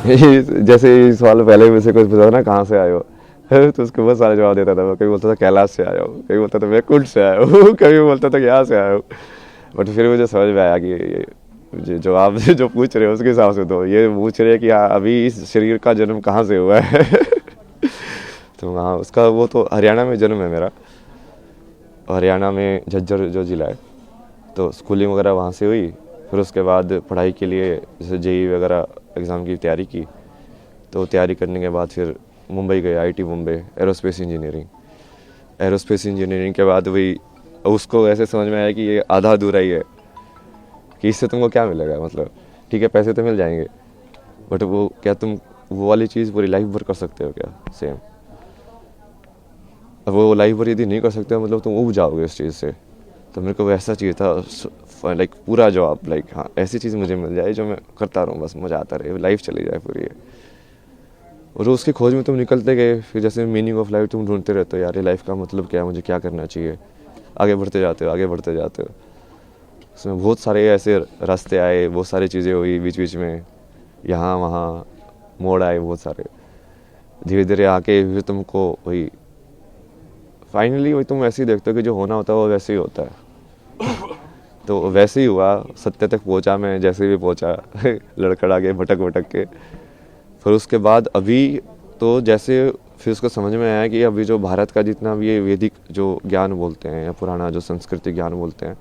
जैसे ये सवाल पहले मुझसे कुछ पूछा था ना, कहाँ से आए हो, तो उसके बहुत सारे जवाब देता था मैं। कभी बोलता था कैलाश से आया हूँ, कभी बोलता था मैं कुंड से आया हूँ, कभी बोलता था कि यहाँ से आया हूँ। बट फिर मुझे समझ में आया कि जो आप जो पूछ रहे हो उसके हिसाब से तो ये पूछ रहे हैं कि हाँ अभी इस शरीर का जन्म कहाँ से हुआ है। तो हाँ, उसका वो तो हरियाणा में जन्म है मेरा, हरियाणा में झज्जर जो ज़िला है। तो स्कूलिंग वगैरह वहाँ से हुई। फिर उसके बाद पढ़ाई के लिए जैसे जेई वगैरह एग्ज़ाम की तैयारी की। तो तैयारी करने के बाद फिर मुंबई गए, IT Mumbai, aerospace engineering. Aerospace engineering के बाद वही उसको ऐसे समझ में आया कि ये आधा अधूरा ही है, कि इससे तुमको क्या मिलेगा, मतलब ठीक है पैसे तो मिल जाएंगे, बट वो क्या तुम वो वाली चीज़ पूरी लाइफ भर कर सकते हो क्या सेम। अब वो लाइफ भर यदि नहीं कर सकते हो मतलब तुम उब जाओगे उस चीज़ से। तो मेरे को वैसा चाहिए था, लाइक पूरा जॉब, लाइक हाँ ऐसी चीज़ मुझे मिल जाए जो मैं करता रहूँ, बस मज़ा आता रहे, लाइफ चली जाए पूरी। और उसकी खोज में तुम निकलते गए, फिर जैसे मीनिंग ऑफ लाइफ तुम ढूंढते रहते हो, यार ये लाइफ का मतलब क्या है, मुझे क्या करना चाहिए, आगे बढ़ते जाते हो, आगे बढ़ते जाते हो। उसमें बहुत सारे ऐसे रास्ते आए, बहुत सारी चीज़ें हुई बीच बीच में, यहाँ वहाँ मोड़ आए बहुत सारे। धीरे धीरे आके फिर तुमको वही फाइनली वही तुम ऐसे ही देखते हो कि जो होना होता है वो वैसे ही होता है। तो वैसे ही हुआ, सत्य तक पहुंचा मैं जैसे भी पहुंचा, लड़खड़ा के भटक भटक के। फिर उसके बाद अभी तो जैसे फिर उसको समझ में आया कि अभी जो भारत का जितना भी ये वैदिक जो ज्ञान बोलते हैं या पुराना जो संस्कृति ज्ञान बोलते हैं,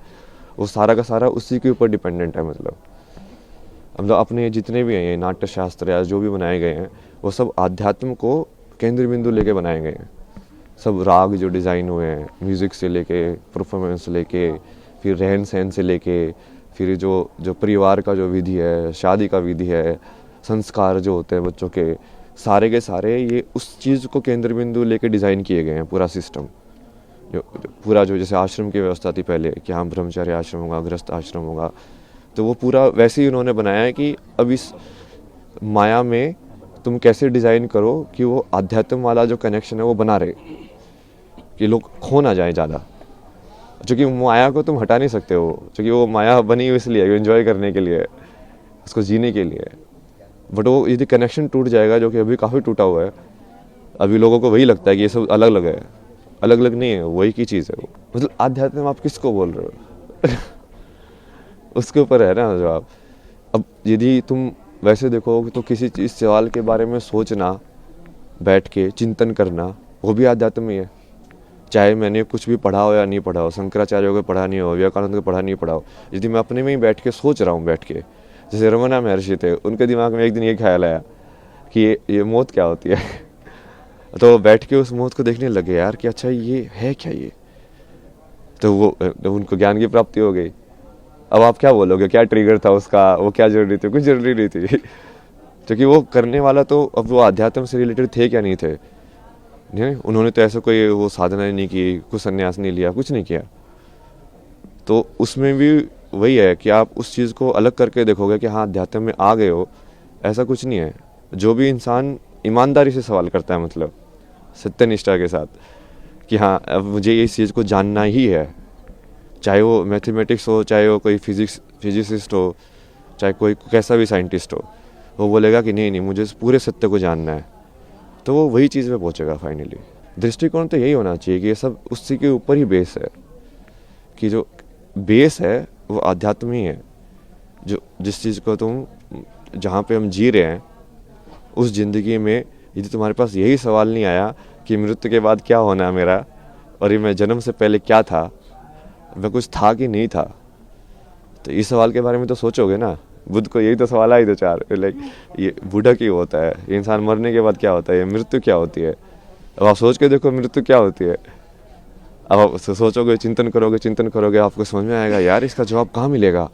वो सारा का सारा उसी के ऊपर डिपेंडेंट है। मतलब अपने जितने भी हैं ये नाट्य शास्त्र या जो भी बनाए गए हैं, वो सब आध्यात्म को केंद्र बिंदु लेके बनाए गए हैं। सब राग जो डिज़ाइन हुए हैं, म्यूज़िक से लेके, परफॉर्मेंस लेके, फिर रहन सहन से लेके, फिर जो जो परिवार का जो विधि है, शादी का विधि है, संस्कार जो होते हैं बच्चों के सारे ये उस चीज़ को केंद्र बिंदु लेके डिज़ाइन किए गए हैं। पूरा सिस्टम जो पूरा जो जैसे आश्रम की व्यवस्था थी पहले कि हाँ ब्रह्मचार्य आश्रम होगा, गृहस्थ आश्रम होगा, तो वो पूरा वैसे ही उन्होंने बनाया है कि अब इस माया में तुम कैसे डिज़ाइन करो कि वो आध्यात्म वाला जो कनेक्शन है वो बना रहे, कि लोग खो ना जाए ज़्यादा। क्योंकि माया को तुम हटा नहीं सकते हो, क्योंकि वो माया बनी हुई इसलिए एंजॉय करने के लिए, उसको जीने के लिए। बट वो यदि कनेक्शन टूट जाएगा, जो कि अभी काफ़ी टूटा हुआ है, अभी लोगों को वही लगता है कि ये सब अलग अलग है, अलग अलग नहीं है, वही की चीज़ है वो। मतलब आध्यात्म आप किसको बोल रहे हो? उसके ऊपर है ना जवाब। अब यदि तुम वैसे देखो तो किसी चीज़ सवाल के बारे में सोचना, बैठ के चिंतन करना, वो भी आध्यात्म ही है। चाहे मैंने कुछ भी पढ़ा हो या नहीं पढ़ा हो, शंकराचार्य को पढ़ा नहीं हो, विवेकानंद को पढ़ा नहीं पढ़ा हो, यदि मैं अपने में ही बैठ के सोच रहा हूँ, बैठ के जैसे रमना महर्षि थे, उनके दिमाग में एक दिन ये ख्याल आया कि ये मौत क्या होती है। तो बैठ के उस मौत को देखने लगे यार कि अच्छा ये है क्या ये। तो उनको ज्ञान की प्राप्ति हो गई। अब आप क्या बोलोगे, क्या ट्रिगर था उसका, वो क्या जरूरी थी? कुछ जरूरी नहीं थी। क्योंकि वो करने वाला तो अब वो अध्यात्म से रिलेटेड थे क्या नहीं थे, नहीं, उन्होंने तो ऐसा कोई वो साधना नहीं की, कुछ संन्यास नहीं लिया, कुछ नहीं किया। तो उसमें भी वही है कि आप उस चीज़ को अलग करके देखोगे कि हाँ अध्यात्म में आ गए हो, ऐसा कुछ नहीं है। जो भी इंसान ईमानदारी से सवाल करता है, मतलब सत्यनिष्ठा के साथ कि हाँ अब मुझे इस चीज़ को जानना ही है, चाहे वो मैथमेटिक्स हो, चाहे वो कोई फिजिसिस्ट हो, चाहे कोई कैसा भी साइंटिस्ट हो, वो बोलेगा कि नहीं नहीं मुझे इस पूरे सत्य को जानना है, तो वो वही चीज़ में पहुंचेगा फाइनली। दृष्टिकोण तो यही होना चाहिए कि ये सब उसी के ऊपर ही बेस है, कि जो बेस है वो आध्यात्म ही है। जो जिस चीज़ को तुम जहाँ पे हम जी रहे हैं उस ज़िंदगी में, यदि तुम्हारे पास यही सवाल नहीं आया कि मृत्यु के बाद क्या होना है मेरा, और ये मैं जन्म से पहले क्या था, मैं कुछ था कि नहीं था, तो इस सवाल के बारे में तो सोचोगे ना। बुद्ध को यही तो सवाल आए दो चार, लाइक ये बूढ़ा क्यों होता है, ये इंसान मरने के बाद क्या होता है, ये मृत्यु क्या होती है। अब आप सोच के देखो मृत्यु क्या होती है। अब आप सोचोगे, चिंतन करोगे, आपको समझ में आएगा यार इसका जवाब कहाँ मिलेगा।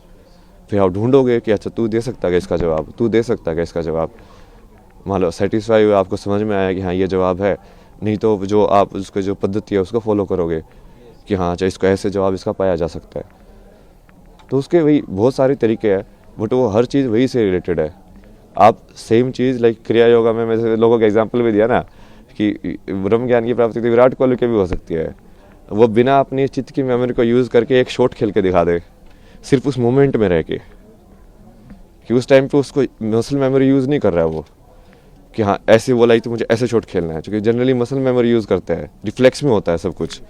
फिर आप ढूंढोगे कि अच्छा तू दे सकता है इसका जवाब, तू दे सकता है इसका जवाब। मान लो सेटिस्फाई हुआ, आपको समझ में आया कि हाँ ये जवाब है, नहीं तो जो आप उसको जो पद्धति है उसको फॉलो करोगे कि हाँ अच्छा इसको ऐसे जवाब इसका पाया जा सकता है। तो उसके वही बहुत सारे तरीके हैं, बट वो हर चीज़ वही से रिलेटेड है। आप सेम चीज़ लाइक क्रिया योगा में मैंने लोगों का एग्जांपल भी दिया ना कि ब्रह्म ज्ञान की प्राप्ति तो विराट कोहली के भी हो सकती है। वो बिना अपनी चित्त की मेमोरी को यूज़ करके एक शॉट खेल के दिखा दे, सिर्फ उस मोमेंट में रह के, कि उस टाइम पे उसको मसल मेमोरी यूज़ नहीं कर रहा है वो, कि हाँ ऐसे बोला ही तो मुझे ऐसे शॉट खेलना है, क्योंकि जनरली मसल मेमोरी यूज़ करते हैं, रिफ्लेक्स में होता है सब कुछ।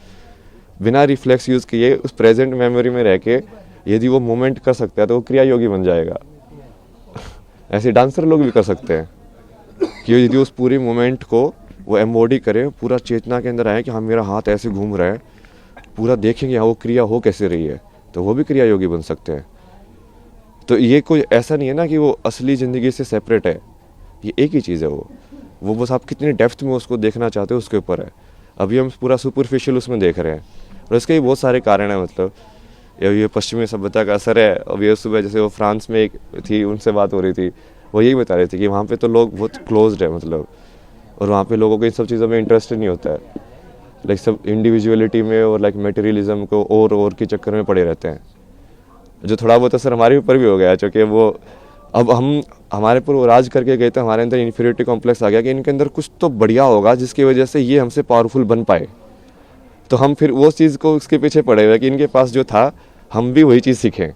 बिना रिफ्लेक्स यूज़ किए उस प्रेजेंट मेमोरी में रह के यदि वो मूवमेंट कर सकता है तो वो क्रिया योगी बन जाएगा। ऐसे डांसर लोग भी कर सकते हैं कि यदि उस पूरी मूवमेंट को वो एम्बॉडी करे, पूरा चेतना के अंदर आए कि हाँ मेरा हाथ ऐसे घूम रहा है, पूरा देखेंगे हाँ वो क्रिया हो कैसे रही है, तो वो भी क्रिया योगी बन सकते हैं। तो ये कोई ऐसा नहीं है ना कि वो असली ज़िंदगी से सेपरेट है, ये एक ही चीज़ है। वो बस आप कितनी डेप्थ में उसको देखना चाहते हो उसके ऊपर है। अभी हम पूरा सुपरफिशियल उसमें देख रहे हैं, और इसके भी बहुत सारे कारण हैं। मतलब ये पश्चिमी सभ्यता का असर है। अब ये सुबह जैसे वो फ्रांस में एक थी, उनसे बात हो रही थी, वो यही बता रहे थे कि वहाँ पे तो लोग बहुत क्लोज्ड है मतलब, और वहाँ पे लोगों को इन सब चीज़ों में इंटरेस्ट नहीं होता है। लाइक सब इंडिविजुअलिटी में और लाइक मटेरियलिज्म को और के चक्कर में पड़े रहते हैं, जो थोड़ा बहुत असर हमारे ऊपर भी हो गया है। क्योंकि वो अब हम हमारे पर वो राज करके गए थे, हमारे अंदर इन्फीरियरिटी कॉम्प्लेक्स आ गया कि इनके अंदर कुछ तो बढ़िया होगा जिसकी वजह से ये हमसे पावरफुल बन पाए। तो हम फिर वो चीज़ को उसके पीछे पड़े हुए कि इनके पास जो था हम भी वही चीज़ सीखें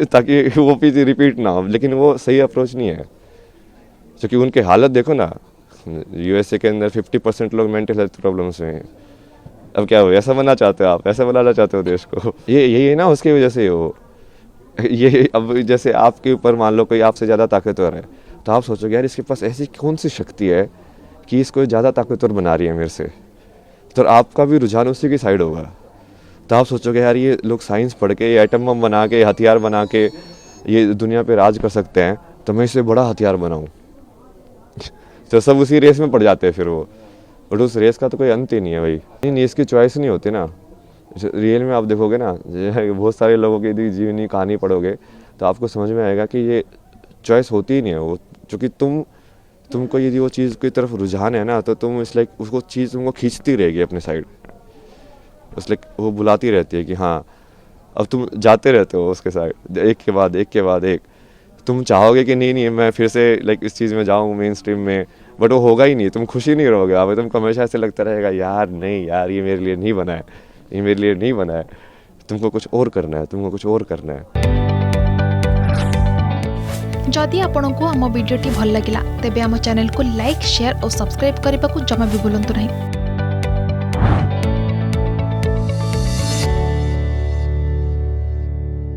ताकि वो चीज़ रिपीट ना हो। लेकिन वो सही अप्रोच नहीं है, क्योंकि उनके हालत देखो ना, यूएसए के अंदर 50% लोग मेंटल हेल्थ प्रॉब्लम्स में हैं। अब क्या हो, ऐसा बनना चाहते हो आप, ऐसा बनाना चाहते हो देश को? ये यही है ना, उसकी वजह से हो ये। अब जैसे आपके ऊपर मान लो कोई आपसे ज़्यादा ताकतवर है, तो आप सोचोगे यार इसके पास ऐसी कौन सी शक्ति है कि इसको ज़्यादा ताकतवर बना रही है मेरे से, तो आपका भी रुझान उसी की साइड होगा। तो आप सोचोगे यार ये लोग साइंस पढ़ के, ये एटम बम बना के, हथियार बना के ये दुनिया पे राज कर सकते हैं, तो मैं इससे बड़ा हथियार बनाऊं। तो सब उसी रेस में पड़ जाते हैं फिर वो, बट उस रेस का तो कोई अंत ही नहीं है भाई। नहीं, इसकी चॉइस नहीं होती ना। रियल में आप देखोगे ना, बहुत सारे लोगों की यदि जीवनी कहानी पढ़ोगे तो आपको समझ में आएगा कि ये चॉइस होती ही नहीं है वो, क्योंकि तुमको यदि वो चीज़ की तरफ रुझान है ना, तो तुम इस लाइक उसको चीज़ तुमको खींचती रहेगी अपने साइड, उस लाइक वो बुलाती रहती है कि हाँ, अब तुम जाते रहते हो उसके साइड, एक के बाद एक। तुम चाहोगे कि नहीं मैं फिर से लाइक इस चीज़ में जाऊँ मेन स्ट्रीम में, बट वो होगा ही नहीं, तुम खुशी नहीं रहोगे। अब तुमको हमेशा ऐसे लगता रहेगा यार नहीं यार ये मेरे लिए नहीं बना है, ये मेरे लिए नहीं बना है, तुमको कुछ और करना है, तुमको कुछ और करना है। जदि आपंक आम भिडी भल लगा तेब आम चैनल को लाइक, शेयर और सब्सक्राइब करने को जमा भी भूलु नहीं।